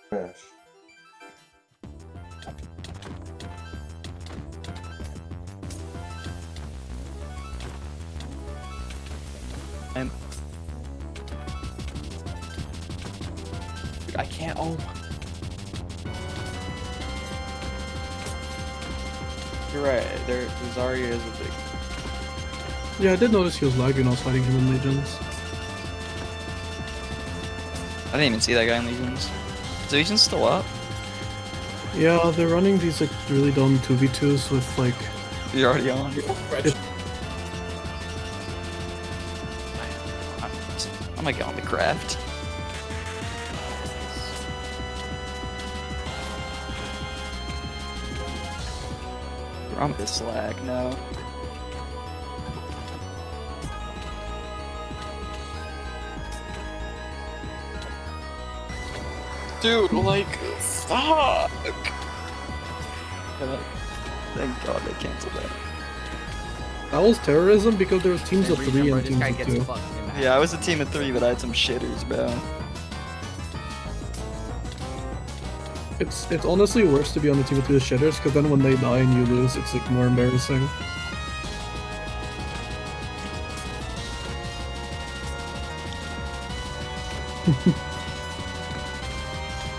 Crash. And dude, I can't. Oh, you're right. There, Zarya is a big. Yeah, I did notice he was lagging when I was fighting him in Legions. I didn't even see that guy in Legions. Is Legions still up? Yeah, they're running these like really dumb 2v2s with like. You're already on. I'm gonna get on the craft. I'm this lag now. Dude, like, fuck! Thank God they canceled that. That was terrorism because there was teams of 3 and This teams guy of gets 2. fucked in the Yeah, I was a team of 3, but I had some shitters, bro. It's honestly worse to be on the team with 2 shitters because then when they die and you lose, it's like more embarrassing.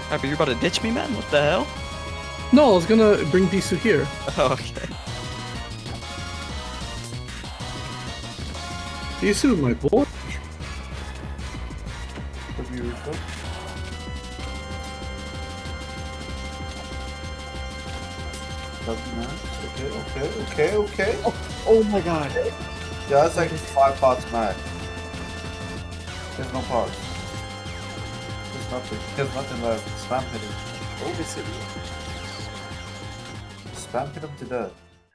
Alright, but you're about to ditch me, man? What the hell? No, I was gonna bring Bisu here. Oh, okay. Bisu, my boy. What do you refer? Doesn't matter. Okay. Oh my god. Yeah, that's like 5 pots max. There's no pots. There's nothing. There's nothing left. Spam hit him. Oh, this is Spam hit him to death.